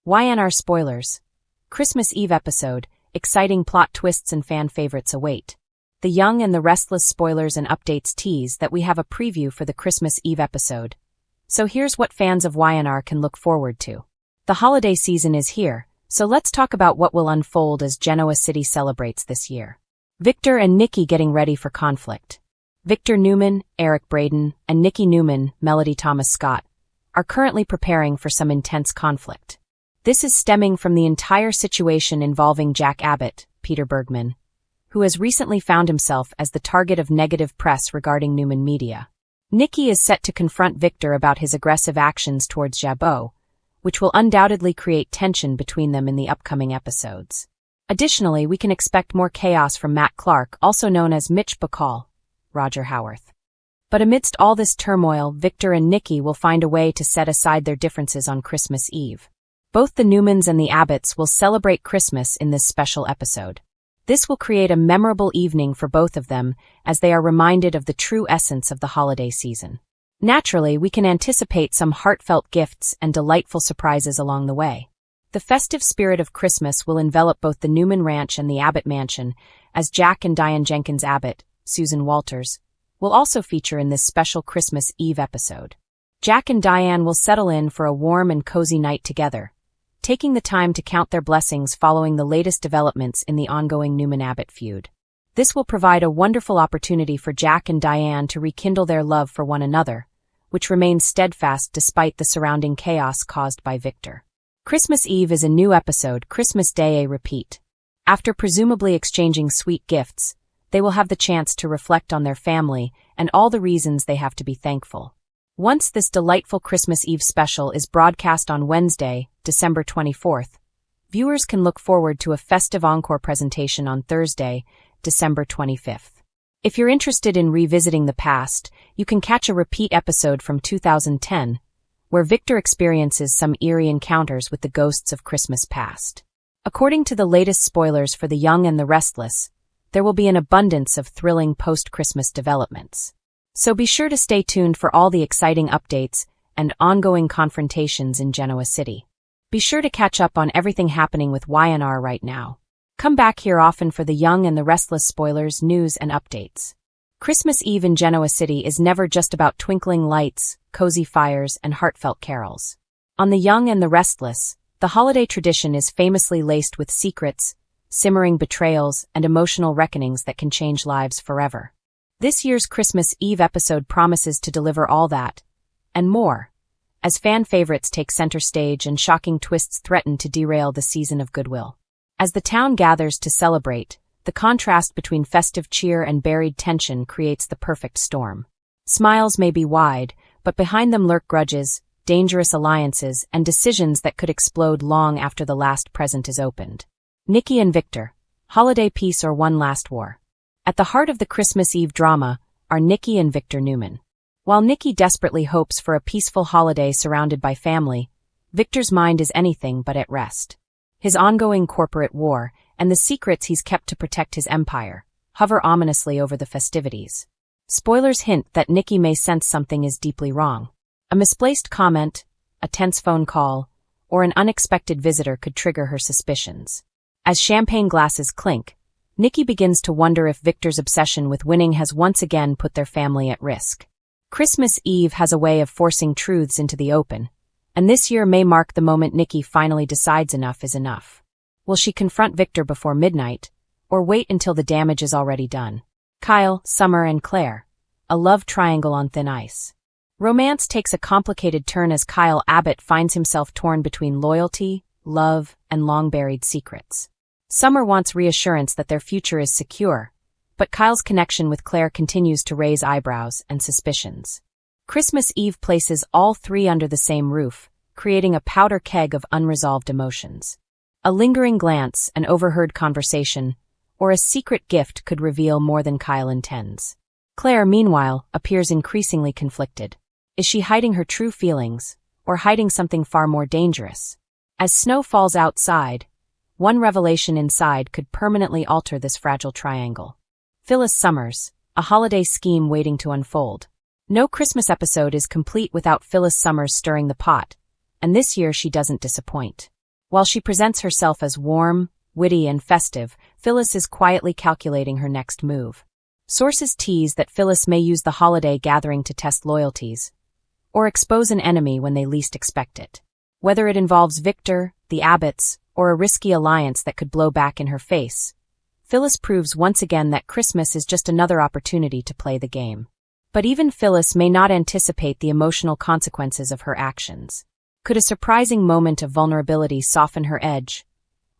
YandR spoilers. Christmas Eve episode, exciting plot twists and fan favorites await. The Young and the Restless spoilers and updates tease that we have a preview for the Christmas Eve episode. So here's what fans of YandR can look forward to. The holiday season is here, so let's talk about what will unfold as Genoa City celebrates this year. Victor and Nikki getting ready for conflict. Victor Newman, Eric Braeden, and Nikki Newman, Melody Thomas Scott, are currently preparing for some intense conflict. This is stemming from the entire situation involving Jack Abbott, Peter Bergman, who has recently found himself as the target of negative press regarding Newman Media. Nikki is set to confront Victor about his aggressive actions towards Jabot, which will undoubtedly create tension between them in the upcoming episodes. Additionally, we can expect more chaos from Matt Clark, also known as Mitch Bacall, Roger Howarth. But amidst all this turmoil, Victor and Nikki will find a way to set aside their differences on Christmas Eve. Both the Newmans and the Abbotts will celebrate Christmas in this special episode. This will create a memorable evening for both of them as they are reminded of the true essence of the holiday season. Naturally, we can anticipate some heartfelt gifts and delightful surprises along the way. The festive spirit of Christmas will envelop both the Newman Ranch and the Abbott Mansion, as Jack and Diane Jenkins Abbott, Susan Walters, will also feature in this special Christmas Eve episode. Jack and Diane will settle in for a warm and cozy night together, taking the time to count their blessings following the latest developments in the ongoing Newman-Abbott feud. This will provide a wonderful opportunity for Jack and Diane to rekindle their love for one another, which remains steadfast despite the surrounding chaos caused by Victor. Christmas Eve is a new episode, Christmas Day a repeat. After presumably exchanging sweet gifts, they will have the chance to reflect on their family and all the reasons they have to be thankful. Once this delightful Christmas Eve special is broadcast on Wednesday, December 24th, viewers can look forward to a festive encore presentation on Thursday, December 25th. If you're interested in revisiting the past, you can catch a repeat episode from 2010, where Victor experiences some eerie encounters with the ghosts of Christmas past. According to the latest spoilers for The Young and the Restless, there will be an abundance of thrilling post-Christmas developments. So be sure to stay tuned for all the exciting updates and ongoing confrontations in Genoa City. Be sure to catch up on everything happening with YandR right now. Come back here often for The Young and the Restless spoilers, news, and updates. Christmas Eve in Genoa City is never just about twinkling lights, cozy fires, and heartfelt carols. On The Young and the Restless, the holiday tradition is famously laced with secrets, simmering betrayals, and emotional reckonings that can change lives forever. This year's Christmas Eve episode promises to deliver all that, and more, as fan favorites take center stage and shocking twists threaten to derail the season of goodwill. As the town gathers to celebrate, the contrast between festive cheer and buried tension creates the perfect storm. Smiles may be wide, but behind them lurk grudges, dangerous alliances, and decisions that could explode long after the last present is opened. Nikki and Victor, holiday peace or one last war? At the heart of the Christmas Eve drama are Nikki and Victor Newman. While Nikki desperately hopes for a peaceful holiday surrounded by family, Victor's mind is anything but at rest. His ongoing corporate war and the secrets he's kept to protect his empire hover ominously over the festivities. Spoilers hint that Nikki may sense something is deeply wrong. A misplaced comment, a tense phone call, or an unexpected visitor could trigger her suspicions. As champagne glasses clink, Nikki begins to wonder if Victor's obsession with winning has once again put their family at risk. Christmas Eve has a way of forcing truths into the open, and this year may mark the moment Nikki finally decides enough is enough. Will she confront Victor before midnight, or wait until the damage is already done? Kyle, Summer, and Claire, a love triangle on thin ice. Romance takes a complicated turn as Kyle Abbott finds himself torn between loyalty, love, and long-buried secrets. Summer wants reassurance that their future is secure, but Kyle's connection with Claire continues to raise eyebrows and suspicions. Christmas Eve places all three under the same roof, creating a powder keg of unresolved emotions. A lingering glance, an overheard conversation, or a secret gift could reveal more than Kyle intends. Claire, meanwhile, appears increasingly conflicted. Is she hiding her true feelings, or hiding something far more dangerous? As snow falls outside, one revelation inside could permanently alter this fragile triangle. Phyllis Summers, a holiday scheme waiting to unfold. No Christmas episode is complete without Phyllis Summers stirring the pot, and this year she doesn't disappoint. While she presents herself as warm, witty, and festive, Phyllis is quietly calculating her next move. Sources tease that Phyllis may use the holiday gathering to test loyalties, or expose an enemy when they least expect it. Whether it involves Victor, the Abbotts, or a risky alliance that could blow back in her face, Phyllis proves once again that Christmas is just another opportunity to play the game. But even Phyllis may not anticipate the emotional consequences of her actions. Could a surprising moment of vulnerability soften her edge,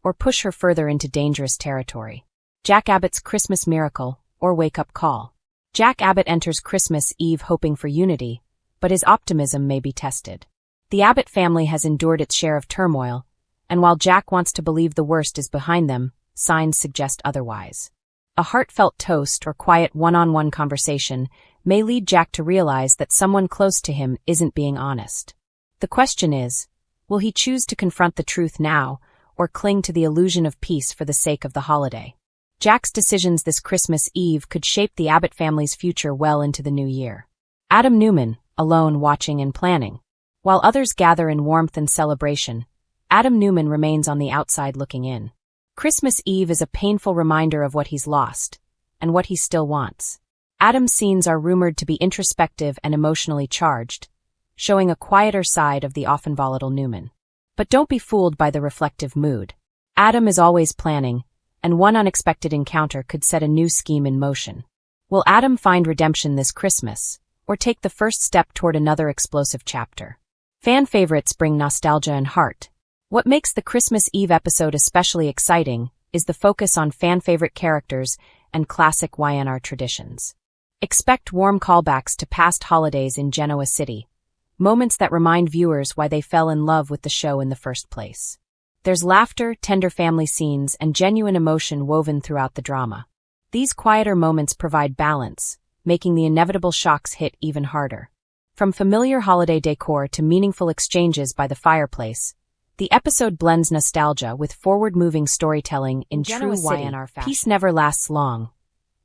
or push her further into dangerous territory? Jack Abbott's Christmas miracle, or wake-up call. Jack Abbott enters Christmas Eve hoping for unity, but his optimism may be tested. The Abbott family has endured its share of turmoil, and while Jack wants to believe the worst is behind them, signs suggest otherwise. A heartfelt toast or quiet one-on-one conversation may lead Jack to realize that someone close to him isn't being honest. The question is, will he choose to confront the truth now, or cling to the illusion of peace for the sake of the holiday? Jack's decisions this Christmas Eve could shape the Abbott family's future well into the new year. Adam Newman, alone watching and planning. While others gather in warmth and celebration, Adam Newman remains on the outside looking in. Christmas Eve is a painful reminder of what he's lost, and what he still wants. Adam's scenes are rumored to be introspective and emotionally charged, showing a quieter side of the often volatile Newman. But don't be fooled by the reflective mood. Adam is always planning, and one unexpected encounter could set a new scheme in motion. Will Adam find redemption this Christmas, or take the first step toward another explosive chapter? Fan favorites bring nostalgia and heart. What makes the Christmas Eve episode especially exciting is the focus on fan-favorite characters and classic YandR traditions. Expect warm callbacks to past holidays in Genoa City, moments that remind viewers why they fell in love with the show in the first place. There's laughter, tender family scenes, and genuine emotion woven throughout the drama. These quieter moments provide balance, making the inevitable shocks hit even harder. From familiar holiday decor to meaningful exchanges by the fireplace, the episode blends nostalgia with forward-moving storytelling in true YandR fashion. Peace never lasts long,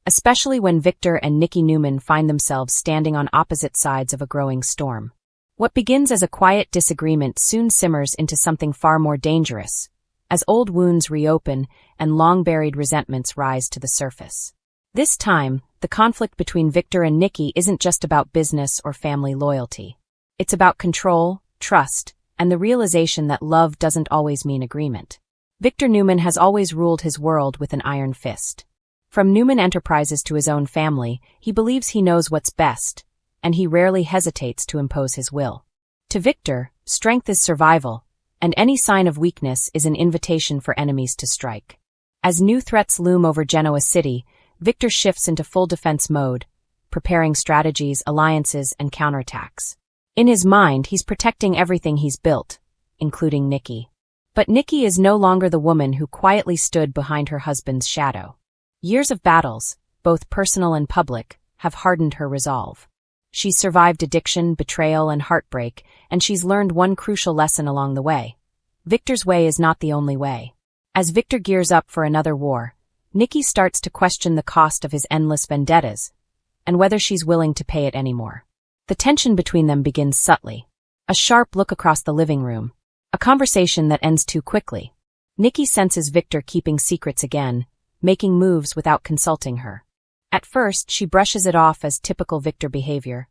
especially when Victor and Nikki Newman find themselves standing on opposite sides of a growing storm. What begins as a quiet disagreement soon simmers into something far more dangerous, as old wounds reopen and long-buried resentments rise to the surface. This time, the conflict between Victor and Nikki isn't just about business or family loyalty. It's about control, trust, and the realization that love doesn't always mean agreement. Victor Newman has always ruled his world with an iron fist. From Newman Enterprises to his own family, he believes he knows what's best, and he rarely hesitates to impose his will. To Victor, strength is survival, and any sign of weakness is an invitation for enemies to strike. As new threats loom over Genoa City, Victor shifts into full defense mode, preparing strategies, alliances, and counterattacks. In his mind, he's protecting everything he's built, including Nikki. But Nikki is no longer the woman who quietly stood behind her husband's shadow. Years of battles, both personal and public, have hardened her resolve. She's survived addiction, betrayal, and heartbreak, and she's learned one crucial lesson along the way. Victor's way is not the only way. As Victor gears up for another war, Nikki starts to question the cost of his endless vendettas, and whether she's willing to pay it anymore. The tension between them begins subtly. A sharp look across the living room. A conversation that ends too quickly. Nikki senses Victor keeping secrets again, making moves without consulting her. At first, she brushes it off as typical Victor behavior,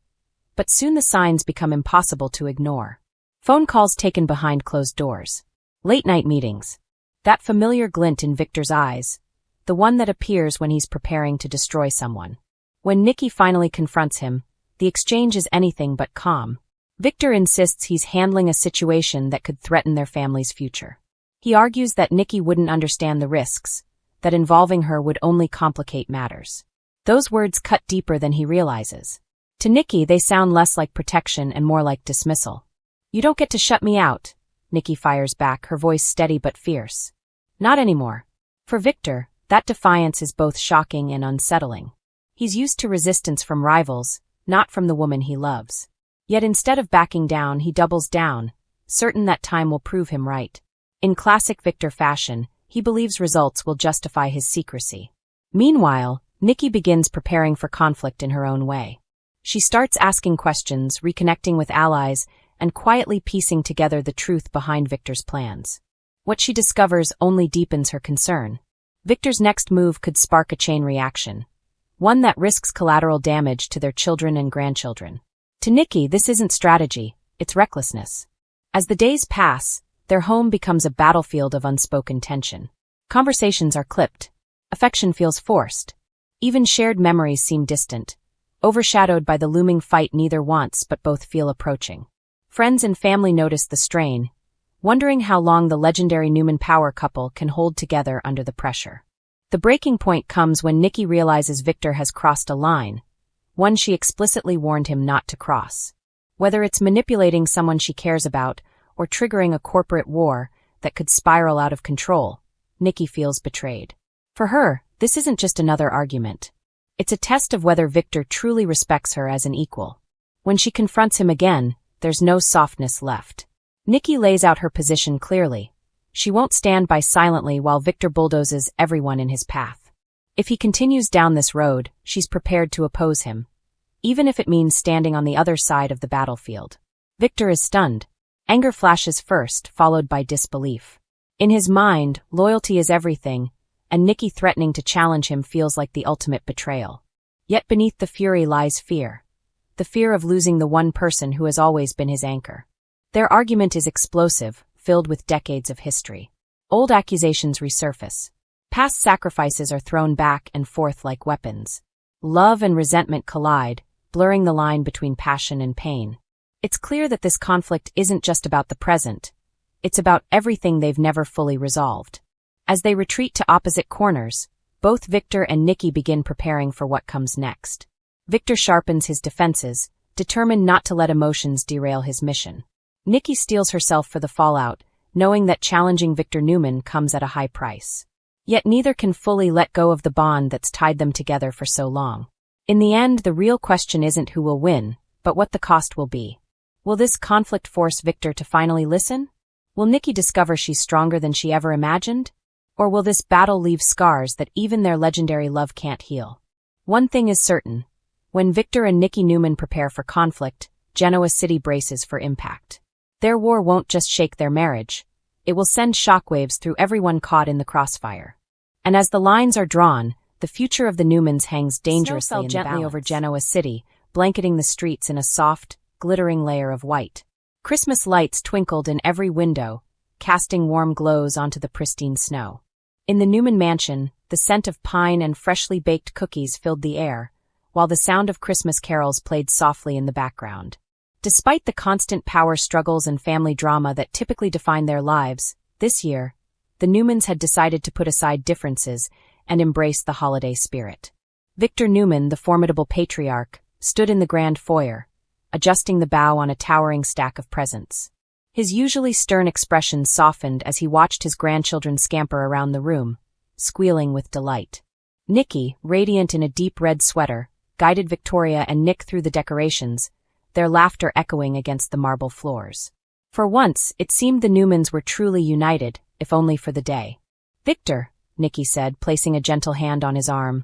but soon the signs become impossible to ignore. Phone calls taken behind closed doors. Late-night meetings. That familiar glint in Victor's eyes, the one that appears when he's preparing to destroy someone. When Nikki finally confronts him, the exchange is anything but calm. Victor insists he's handling a situation that could threaten their family's future. He argues that Nikki wouldn't understand the risks, that involving her would only complicate matters. Those words cut deeper than he realizes. To Nikki, they sound less like protection and more like dismissal. "You don't get to shut me out," Nikki fires back, her voice steady but fierce. "Not anymore." For Victor, that defiance is both shocking and unsettling. He's used to resistance from rivals, not from the woman he loves. Yet instead of backing down, he doubles down, certain that time will prove him right. In classic Victor fashion, he believes results will justify his secrecy. Meanwhile, Nikki begins preparing for conflict in her own way. She starts asking questions, reconnecting with allies, and quietly piecing together the truth behind Victor's plans. What she discovers only deepens her concern. Victor's next move could spark a chain reaction, one that risks collateral damage to their children and grandchildren. To Nikki, this isn't strategy, it's recklessness. As the days pass, their home becomes a battlefield of unspoken tension. Conversations are clipped. Affection feels forced. Even shared memories seem distant, overshadowed by the looming fight neither wants but both feel approaching. Friends and family notice the strain, wondering how long the legendary Newman power couple can hold together under the pressure. The breaking point comes when Nikki realizes Victor has crossed a line, one she explicitly warned him not to cross. Whether it's manipulating someone she cares about or triggering a corporate war that could spiral out of control, Nikki feels betrayed. For her, this isn't just another argument. It's a test of whether Victor truly respects her as an equal. When she confronts him again, there's no softness left. Nikki lays out her position clearly. She won't stand by silently while Victor bulldozes everyone in his path. If he continues down this road, she's prepared to oppose him, even if it means standing on the other side of the battlefield. Victor is stunned. Anger flashes first, followed by disbelief. In his mind, loyalty is everything, and Nikki threatening to challenge him feels like the ultimate betrayal. Yet beneath the fury lies fear. The fear of losing the one person who has always been his anchor. Their argument is explosive, filled with decades of history. Old accusations resurface. Past sacrifices are thrown back and forth like weapons. Love and resentment collide, blurring the line between passion and pain. It's clear that this conflict isn't just about the present. It's about everything they've never fully resolved. As they retreat to opposite corners, both Victor and Nikki begin preparing for what comes next. Victor sharpens his defenses, determined not to let emotions derail his mission. Nikki steels herself for the fallout, knowing that challenging Victor Newman comes at a high price. Yet neither can fully let go of the bond that's tied them together for so long. In the end, the real question isn't who will win, but what the cost will be. Will this conflict force Victor to finally listen? Will Nikki discover she's stronger than she ever imagined? Or will this battle leave scars that even their legendary love can't heal? One thing is certain. When Victor and Nikki Newman prepare for conflict, Genoa City braces for impact. Their war won't just shake their marriage. It will send shockwaves through everyone caught in the crossfire. And as the lines are drawn, the future of the Newmans hangs dangerously in the balance. Over Genoa City, blanketing the streets in a soft, glittering layer of white. Christmas lights twinkled in every window, casting warm glows onto the pristine snow. In the Newman mansion, the scent of pine and freshly baked cookies filled the air, while the sound of Christmas carols played softly in the background. Despite the constant power struggles and family drama that typically define their lives, this year, the Newmans had decided to put aside differences and embrace the holiday spirit. Victor Newman, the formidable patriarch, stood in the grand foyer, adjusting the bow on a towering stack of presents. His usually stern expression softened as he watched his grandchildren scamper around the room, squealing with delight. Nikki, radiant in a deep red sweater, guided Victoria and Nick through the decorations, their laughter echoing against the marble floors. For once, it seemed the Newmans were truly united, if only for the day. "Victor," Nikki said, placing a gentle hand on his arm,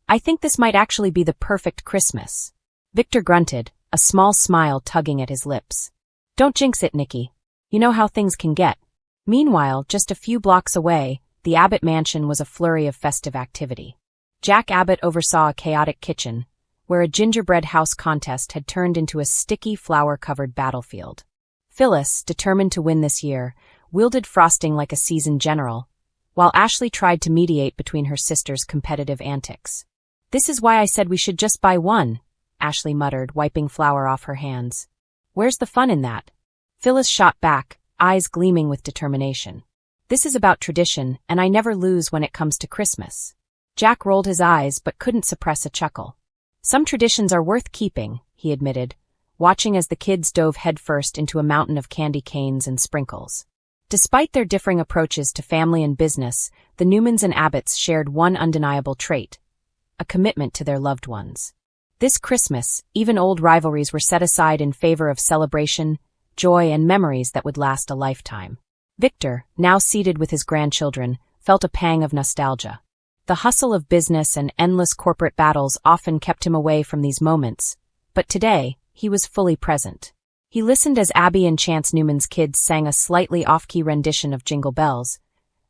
"I think this might actually be the perfect Christmas." Victor grunted, a small smile tugging at his lips. "Don't jinx it, Nikki. You know how things can get." Meanwhile, just a few blocks away, the Abbott mansion was a flurry of festive activity. Jack Abbott oversaw a chaotic kitchen, where a gingerbread house contest had turned into a sticky, flour-covered battlefield. Phyllis, determined to win this year, wielded frosting like a seasoned general, while Ashley tried to mediate between her sisters' competitive antics. "This is why I said we should just buy one," Ashley muttered, wiping flour off her hands. "Where's the fun in that?" Phyllis shot back, eyes gleaming with determination. "This is about tradition, and I never lose when it comes to Christmas." Jack rolled his eyes but couldn't suppress a chuckle. "Some traditions are worth keeping," he admitted, watching as the kids dove headfirst into a mountain of candy canes and sprinkles. Despite their differing approaches to family and business, the Newmans and Abbotts shared one undeniable trait: a commitment to their loved ones. This Christmas, even old rivalries were set aside in favor of celebration, joy, and memories that would last a lifetime. Victor, now seated with his grandchildren, felt a pang of nostalgia. The hustle of business and endless corporate battles often kept him away from these moments, but today, he was fully present. He listened as Abby and Chance Newman's kids sang a slightly off-key rendition of Jingle Bells,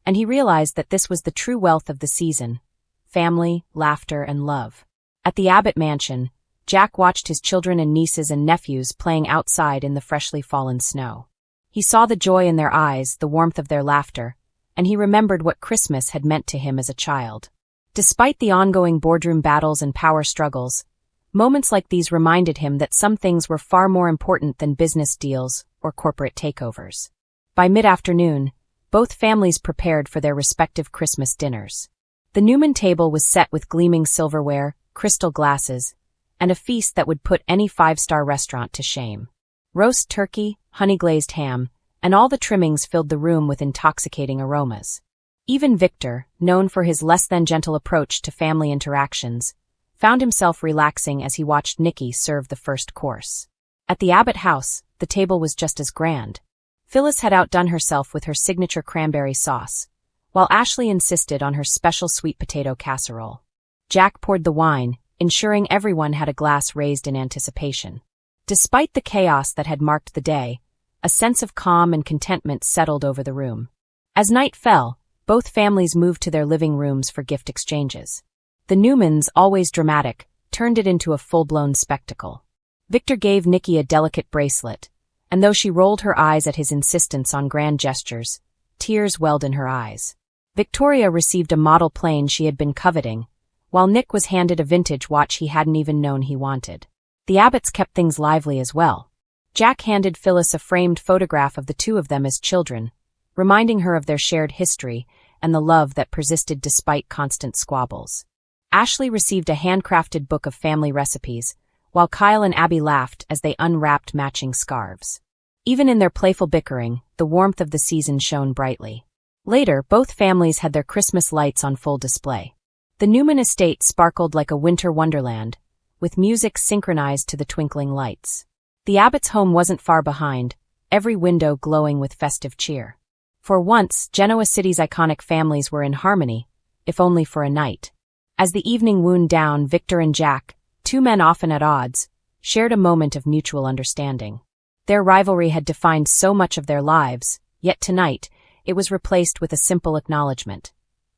and he realized that this was the true wealth of the season: family, laughter, and love. At the Abbott mansion, Jack watched his children and nieces and nephews playing outside in the freshly fallen snow. He saw the joy in their eyes, the warmth of their laughter, and he remembered what Christmas had meant to him as a child. Despite the ongoing boardroom battles and power struggles, moments like these reminded him that some things were far more important than business deals or corporate takeovers. By mid-afternoon, both families prepared for their respective Christmas dinners. The Newman table was set with gleaming silverware, crystal glasses, and a feast that would put any five-star restaurant to shame. Roast turkey, honey-glazed ham, and all the trimmings filled the room with intoxicating aromas. Even Victor, known for his less-than-gentle approach to family interactions, found himself relaxing as he watched Nikki serve the first course. At the Abbott house, the table was just as grand. Phyllis had outdone herself with her signature cranberry sauce, while Ashley insisted on her special sweet potato casserole. Jack poured the wine, ensuring everyone had a glass raised in anticipation. Despite the chaos that had marked the day, a sense of calm and contentment settled over the room. As night fell, both families moved to their living rooms for gift exchanges. The Newmans, always dramatic, turned it into a full-blown spectacle. Victor gave Nikki a delicate bracelet, and though she rolled her eyes at his insistence on grand gestures, tears welled in her eyes. Victoria received a model plane she had been coveting, while Nick was handed a vintage watch he hadn't even known he wanted. The Abbotts kept things lively as well. Jack handed Phyllis a framed photograph of the two of them as children, reminding her of their shared history and the love that persisted despite constant squabbles. Ashley received a handcrafted book of family recipes, while Kyle and Abby laughed as they unwrapped matching scarves. Even in their playful bickering, the warmth of the season shone brightly. Later, both families had their Christmas lights on full display. The Newman estate sparkled like a winter wonderland, with music synchronized to the twinkling lights. The Abbott's home wasn't far behind, every window glowing with festive cheer. For once, Genoa City's iconic families were in harmony, if only for a night. As the evening wound down, Victor and Jack, two men often at odds, shared a moment of mutual understanding. Their rivalry had defined so much of their lives, yet tonight, it was replaced with a simple acknowledgement.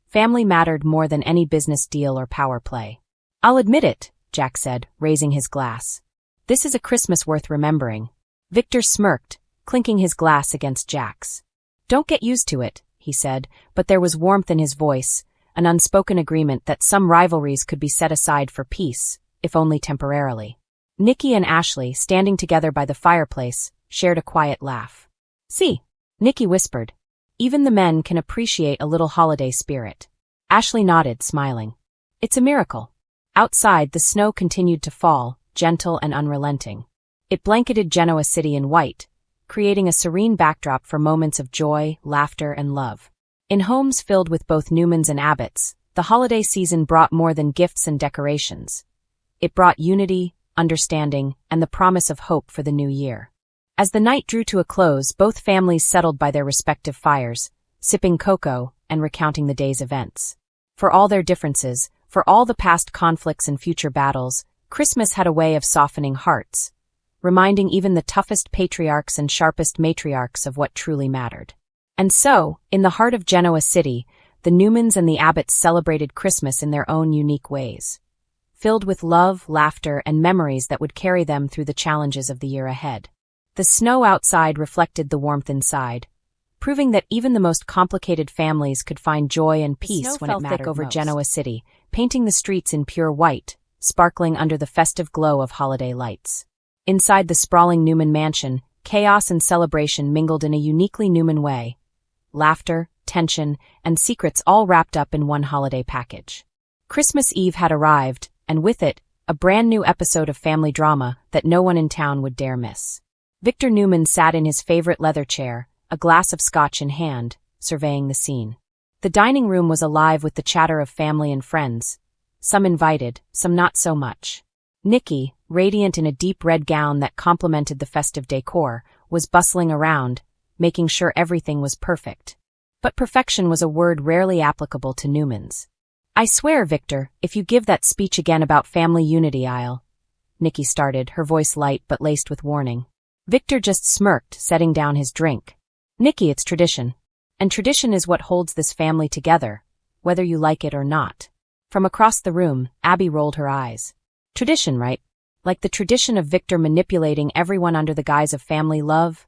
Family mattered more than any business deal or power play. "I'll admit it," Jack said, raising his glass. "This is a Christmas worth remembering." Victor smirked, clinking his glass against Jack's. "Don't get used to it," he said, but there was warmth in his voice, an unspoken agreement that some rivalries could be set aside for peace, if only temporarily. Nikki and Ashley, standing together by the fireplace, shared a quiet laugh. "See," Nikki whispered. "Even the men can appreciate a little holiday spirit." Ashley nodded, smiling. "It's a miracle." Outside, the snow continued to fall, gentle and unrelenting. It blanketed Genoa City in white, creating a serene backdrop for moments of joy, laughter, and love. In homes filled with both Newmans and Abbotts, the holiday season brought more than gifts and decorations. It brought unity, understanding, and the promise of hope for the new year. As the night drew to a close, both families settled by their respective fires, sipping cocoa and recounting the day's events. For all their differences, for all the past conflicts and future battles, Christmas had a way of softening hearts, reminding even the toughest patriarchs and sharpest matriarchs of what truly mattered. And so, in the heart of Genoa City, the Newmans and the Abbotts celebrated Christmas in their own unique ways, filled with love, laughter, and memories that would carry them through the challenges of the year ahead. The snow outside reflected the warmth inside, proving that even the most complicated families could find joy and peace when it mattered over most. Genoa City, painting the streets in pure white, sparkling under the festive glow of holiday lights. Inside the sprawling Newman mansion, chaos and celebration mingled in a uniquely Newman way. Laughter, tension, and secrets all wrapped up in one holiday package. Christmas Eve had arrived, and with it, a brand new episode of family drama that no one in town would dare miss. Victor Newman sat in his favorite leather chair, a glass of scotch in hand, surveying the scene. The dining room was alive with the chatter of family and friends, some invited, some not so much. Nikki, radiant in a deep red gown that complemented the festive decor, was bustling around, making sure everything was perfect. But perfection was a word rarely applicable to Newmans. "I swear, Victor, if you give that speech again about family unity, Nikki started, her voice light but laced with warning. Victor just smirked, setting down his drink. Nikki, it's tradition. And tradition is what holds this family together, whether you like it or not. From across the room, Abby rolled her eyes. Tradition, right? Like the tradition of Victor manipulating everyone under the guise of family love?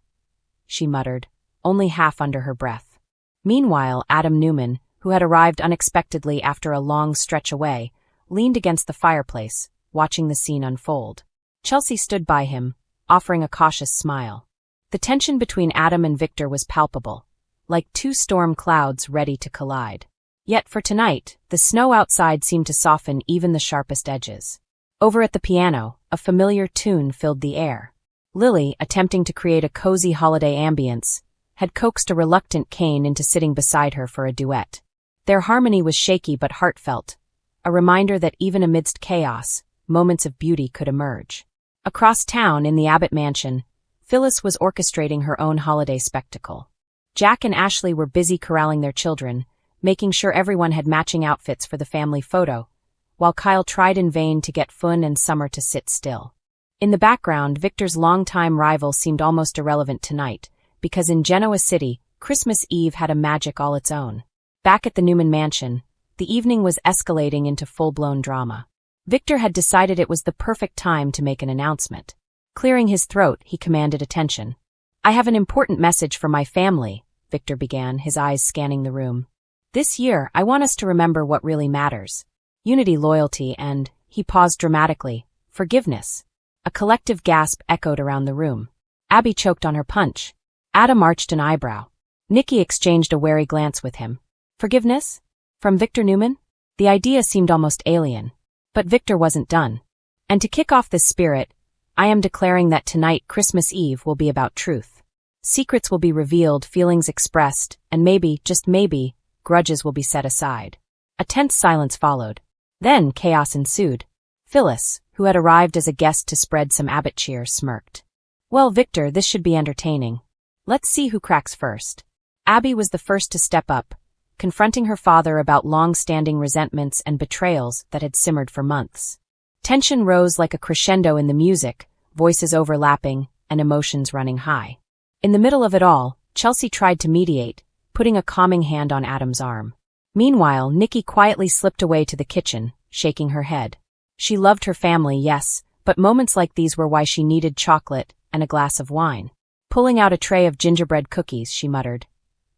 She muttered, only half under her breath. Meanwhile, Adam Newman, who had arrived unexpectedly after a long stretch away, leaned against the fireplace, watching the scene unfold. Chelsea stood by him, offering a cautious smile. The tension between Adam and Victor was palpable, like two storm clouds ready to collide. Yet for tonight, the snow outside seemed to soften even the sharpest edges. Over at the piano, a familiar tune filled the air. Lily, attempting to create a cozy holiday ambience, had coaxed a reluctant Kane into sitting beside her for a duet. Their harmony was shaky but heartfelt, a reminder that even amidst chaos, moments of beauty could emerge. Across town, in the Abbott mansion, Phyllis was orchestrating her own holiday spectacle. Jack and Ashley were busy corralling their children, making sure everyone had matching outfits for the family photo, while Kyle tried in vain to get Fun and Summer to sit still. In the background, Victor's longtime rival seemed almost irrelevant tonight, because in Genoa City, Christmas Eve had a magic all its own. Back at the Newman mansion, the evening was escalating into full-blown drama. Victor had decided it was the perfect time to make an announcement. Clearing his throat, he commanded attention. I have an important message for my family, Victor began, his eyes scanning the room. This year, I want us to remember what really matters. Unity, loyalty, and, he paused dramatically, forgiveness. A collective gasp echoed around the room. Abby choked on her punch. Adam arched an eyebrow. Nikki exchanged a wary glance with him. Forgiveness? From Victor Newman? The idea seemed almost alien. But Victor wasn't done. And to kick off this spirit, I am declaring that tonight, Christmas Eve, will be about truth. Secrets will be revealed, feelings expressed, and maybe, just maybe, grudges will be set aside. A tense silence followed. Then chaos ensued. Phyllis, who had arrived as a guest to spread some Abbott cheer, smirked. Well, Victor, this should be entertaining. Let's see who cracks first. Abby was the first to step up, confronting her father about long-standing resentments and betrayals that had simmered for months. Tension rose like a crescendo in the music, voices overlapping, and emotions running high. In the middle of it all, Chelsea tried to mediate, putting a calming hand on Adam's arm. Meanwhile, Nikki quietly slipped away to the kitchen, shaking her head. She loved her family, yes, but moments like these were why she needed chocolate and a glass of wine. Pulling out a tray of gingerbread cookies, she muttered,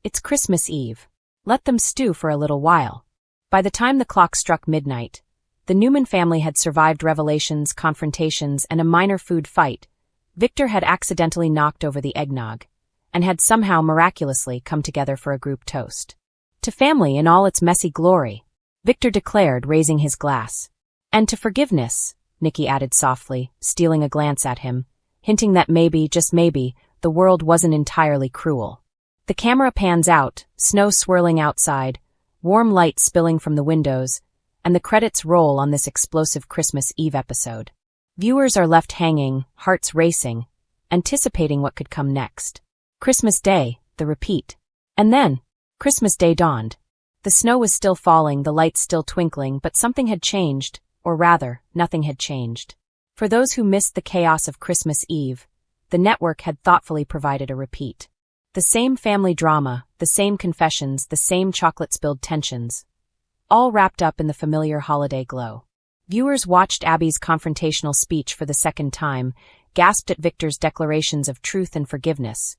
It's Christmas Eve. Let them stew for a little while. By the time the clock struck midnight, the Newman family had survived revelations, confrontations, and a minor food fight. Victor had accidentally knocked over the eggnog, and had somehow miraculously come together for a group toast. To family in all its messy glory, Victor declared, raising his glass. And to forgiveness, Nikki added softly, stealing a glance at him, hinting that maybe, just maybe, the world wasn't entirely cruel. The camera pans out, snow swirling outside, warm light spilling from the windows, and the credits roll on this explosive Christmas Eve episode. Viewers are left hanging, hearts racing, anticipating what could come next. Christmas Day, the repeat. And then, Christmas Day dawned. The snow was still falling, the lights still twinkling, but something had changed, or rather, nothing had changed. For those who missed the chaos of Christmas Eve, the network had thoughtfully provided a repeat. The same family drama, the same confessions, the same chocolate-spilled tensions, all wrapped up in the familiar holiday glow. Viewers watched Abby's confrontational speech for the second time, gasped at Victor's declarations of truth and forgiveness,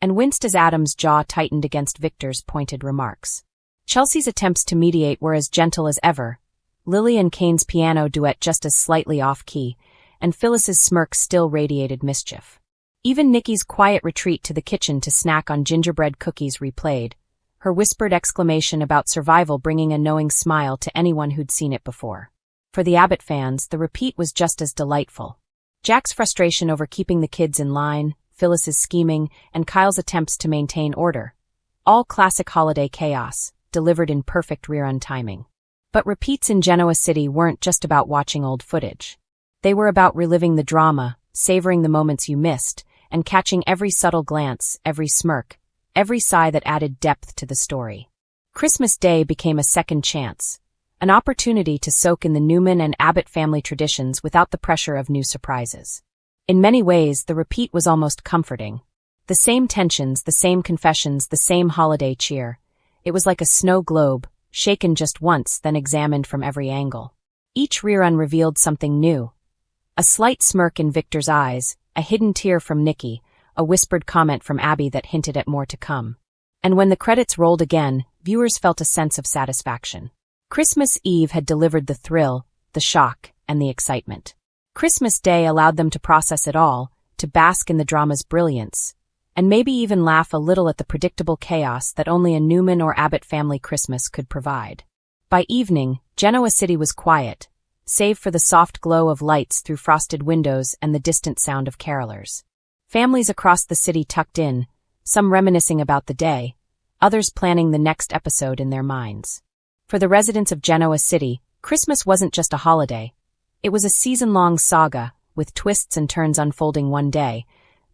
and winced as Adam's jaw tightened against Victor's pointed remarks. Chelsea's attempts to mediate were as gentle as ever, Lily and Kane's piano duet just as slightly off-key, and Phyllis's smirk still radiated mischief. Even Nikki's quiet retreat to the kitchen to snack on gingerbread cookies replayed, her whispered exclamation about survival bringing a knowing smile to anyone who'd seen it before. For the Abbott fans, the repeat was just as delightful. Jack's frustration over keeping the kids in line, Phyllis's scheming, and Kyle's attempts to maintain order. All classic holiday chaos, delivered in perfect rerun timing. But repeats in Genoa City weren't just about watching old footage. They were about reliving the drama, savoring the moments you missed, and catching every subtle glance, every smirk, every sigh that added depth to the story. Christmas Day became a second chance, an opportunity to soak in the Newman and Abbott family traditions without the pressure of new surprises. In many ways, the repeat was almost comforting. The same tensions, the same confessions, the same holiday cheer. It was like a snow globe, shaken just once, then examined from every angle. Each rerun revealed something new. A slight smirk in Victor's eyes, a hidden tear from Nikki, a whispered comment from Abby that hinted at more to come. And when the credits rolled again, viewers felt a sense of satisfaction. Christmas Eve had delivered the thrill, the shock, and the excitement. Christmas Day allowed them to process it all, to bask in the drama's brilliance, and maybe even laugh a little at the predictable chaos that only a Newman or Abbott family Christmas could provide. By evening, Genoa City was quiet, save for the soft glow of lights through frosted windows and the distant sound of carolers. Families across the city tucked in, some reminiscing about the day, others planning the next episode in their minds. For the residents of Genoa City, Christmas wasn't just a holiday. It was a season-long saga, with twists and turns unfolding one day,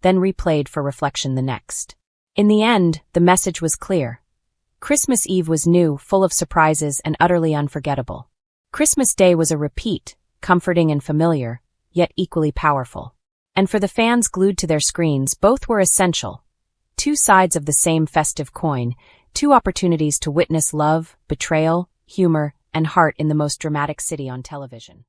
then replayed for reflection the next. In the end, the message was clear. Christmas Eve was new, full of surprises, and utterly unforgettable. Christmas Day was a repeat, comforting and familiar, yet equally powerful. And for the fans glued to their screens, both were essential. Two sides of the same festive coin, two opportunities to witness love, betrayal, humor, and heart in the most dramatic city on television.